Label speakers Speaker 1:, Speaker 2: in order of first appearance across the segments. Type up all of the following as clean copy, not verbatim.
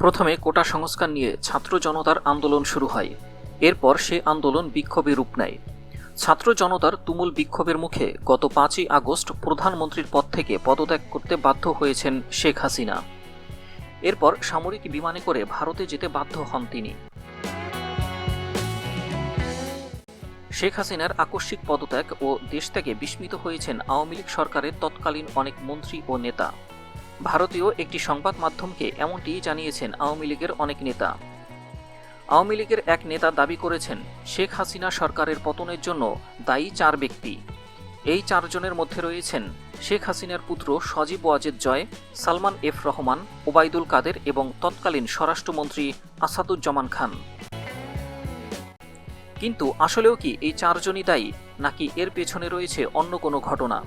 Speaker 1: প্রথমে কোটা সংস্কার নিয়ে ছাত্র জনতার আন্দোলন শুরু হয়। এরপর সে আন্দোলন বিক্ষোভে রূপ নেয়। ছাত্র জনতার তুমুল বিক্ষোভের মুখে গত 5ই আগস্ট প্রধানমন্ত্রীর পদ থেকে পদত্যাগ করতে বাধ্য হয়েছেন শেখ হাসিনা। এরপর সামরিক বিমানে করে ভারতে যেতে বাধ্য হন তিনি। শেখ হাসিনার আকস্মিক পদত্যাগ ও দেশত্যাগে বিস্মিত হয়েছেন আওয়ামী লীগ সরকারের তৎকালীন অনেক মন্ত্রী ও নেতা। ভারতীয় একটি সংবাদ মাধ্যমকে এমনটি জানিয়েছেন আওয়ামী লীগের অনেক নেতা। আওয়ামী লীগের এক নেতা দাবি করেছেন, শেখ হাসিনা সরকারের পতনের জন্য দায়ী 4 ব্যক্তি। এই 4 জনের মধ্যে রয়েছেন শেখ হাসিনার পুত্র সজীব ওয়াজেদ জয়, সালমান এফ রহমান, ওবায়দুল কাদের এবং তৎকালীন স্বরাষ্ট্রমন্ত্রী আসাদুজ্জামান খান। কিন্তু আসলেও কি এই 4 জনই দায়ী, নাকি এর পেছনে রয়েছে অন্য কোনো ঘটনা?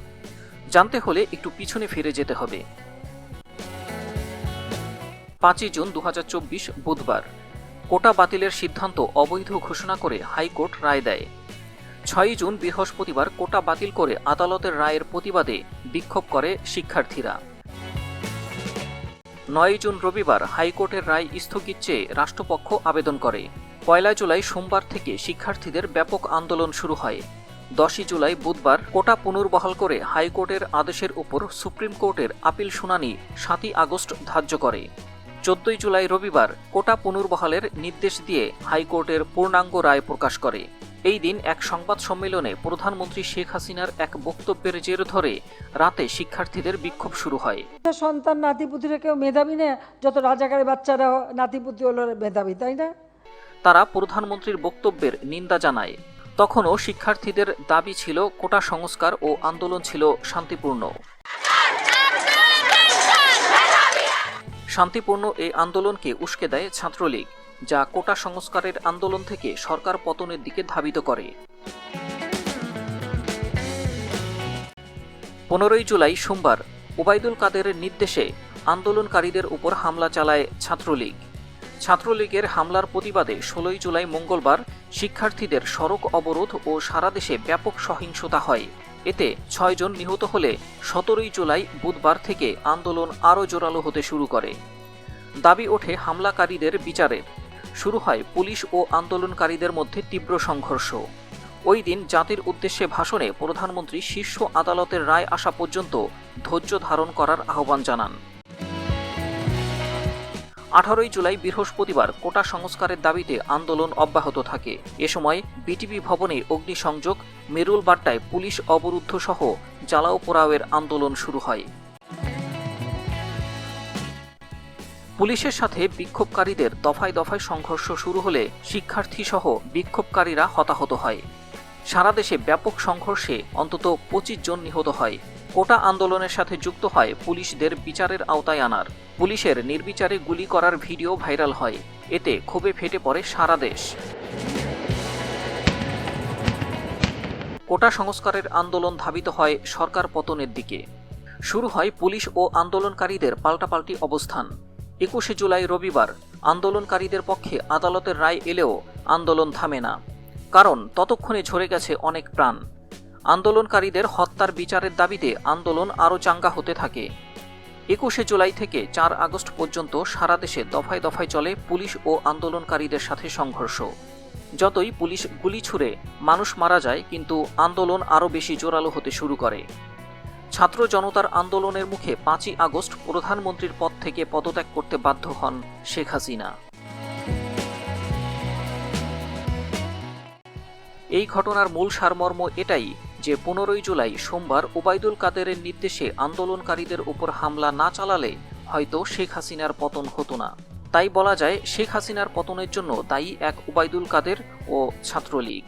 Speaker 1: জানতে হলে একটু পিছনে ফিরে যেতে হবে। 5ই জুন 2024 বুধবার কোটা বাতিলের সিদ্ধান্ত অবৈধ ঘোষণা করে হাইকোর্ট রায় দেয়। 6ই জুন বৃহস্পতিবার কোটা বাতিল করে আদালতের রায়ের প্রতিবাদে বিক্ষোভ করে শিক্ষার্থীরা। 9ই জুন রবিবার হাইকোর্টের রায় স্থগিত চেয়ে রাষ্ট্রপক্ষ আবেদন করে। 1 জুলাই সোমবার থেকে শিক্ষার্থীদের ব্যাপক আন্দোলন শুরু হয়। 10ই জুলাই বুধবার কোটা পুনর্বহাল করে হাইকোর্টের আদেশের উপর সুপ্রিম কোর্টের আপিল শুনানি 7ই আগস্ট ধার্য করে। 14ই জুলাই রবিবার কোটা পুনর্বহালের নির্দেশ দিয়ে হাইকোর্টের পূর্ণাঙ্গ রায় প্রকাশ করে। এই দিন এক সংবাদ সম্মেলনে প্রধানমন্ত্রী শেখ হাসিনার এক বক্তব্যের জের ধরে রাতে শিক্ষার্থীদের বিক্ষোভ শুরু হয়।
Speaker 2: সন্তান নাতিপুতিরা কেউ মেধাবী না, যত রাজাকারের বাচ্চারা নাতিপুতি হলো মেধাবী, তাই না?
Speaker 1: তারা প্রধানমন্ত্রীর বক্তব্যের নিন্দা জানায়। তখনও শিক্ষার্থীদের দাবি ছিল কোটা সংস্কার ও আন্দোলন ছিল শান্তিপূর্ণ। শান্তিপূর্ণ এই আন্দোলনকে উস্কে দেয় ছাত্রলীগ, যা কোটা সংস্কারের আন্দোলন থেকে সরকার পতনের দিকে ধাবিত করে। 15ই জুলাই সোমবার ওবায়দুল কাদেরের নির্দেশে আন্দোলনকারীদের উপর হামলা চালায় ছাত্রলীগ। ছাত্রলীগের হামলার প্রতিবাদে 16ই জুলাই মঙ্গলবার শিক্ষার্থীদের সড়ক অবরোধ ও সারা দেশে ব্যাপক সহিংসতা হয়। এতে 6 জন নিহত হলে 17ই জুলাই বুধবার থেকে আন্দোলন আরও জোরালো হতে শুরু করে। দাবি ওঠে হামলাকারীদের বিচারের। শুরু হয় পুলিশ ও আন্দোলনকারীদের মধ্যে তীব্র সংঘর্ষ। ওই দিন জাতির উদ্দেশ্যে ভাষণে প্রধানমন্ত্রী শীর্ষ আদালতের রায় আসা পর্যন্ত ধৈর্য ধারণ করার আহ্বান জানান। 18ই জুলাই বৃহস্পতিবার কোটা সংস্কারের দাবিতে আন্দোলন অব্যাহত থাকে। এ সময় বিটিভি ভবনে অগ্নিসংযোগ, মেরুল বাট্টায় পুলিশ অবরুদ্ধ সহ জ্বালাও পোড়াওয়ের আন্দোলন শুরু হয়। পুলিশের সাথে বিক্ষোভকারীদের দফায় দফায় সংঘর্ষ শুরু হলে শিক্ষার্থী সহ বিক্ষোভকারীরা হতাহত হয়। সারা দেশে ব্যাপক সংঘর্ষে অন্তত 25 জন নিহত হয়। কোটা আন্দোলনের সাথে যুক্ত হয় পুলিশদের বিচারের আওতায় আনার। পুলিশের নির্বিচারে গুলি করার ভিডিও ভাইরাল হয়। এতে ক্ষোভে ফেটে পড়ে সারা দেশ। কোটা সংস্কারের আন্দোলন ধাবিত হয় সরকার পতনের দিকে। শুরু হয় পুলিশ ও আন্দোলনকারীদের পাল্টাপাল্টি অবস্থান। 21শে জুলাই রবিবার আন্দোলনকারীদের পক্ষে আদালতের রায় এলেও আন্দোলন থামে না, কারণ ততক্ষণে ঝরে গেছে অনেক প্রাণ। আন্দোলনকারীদের হত্যার বিচারের দাবিতে আন্দোলন আরও চাঙ্গা হতে থাকে। 21শে জুলাই থেকে 4 আগস্ট পর্যন্ত সারা দেশে দফায় দফায় চলে পুলিশ ও আন্দোলনকারীদের সাথে সংঘর্ষ। যতই পুলিশ গুলি ছুড়ে মানুষ মারা যায়, কিন্তু আন্দোলন আরও বেশি জোরালো হতে শুরু করে। ছাত্র জনতার আন্দোলনের মুখে 5ই আগস্ট প্রধানমন্ত্রীর পদ থেকে পদত্যাগ করতে বাধ্য হন শেখ হাসিনা। এই ঘটনার মূল সারমর্ম এটাই যে 15ই জুলাই সোমবার ওবায়দুল কাদেরের নির্দেশে আন্দোলনকারীদের উপর হামলা না চালালে হয়তো শেখ হাসিনার পতন হতো না। তাই বলা যায় শেখ হাসিনার পতনের জন্য দায়ী এক ওবায়দুল কাদের ও ছাত্রলীগ।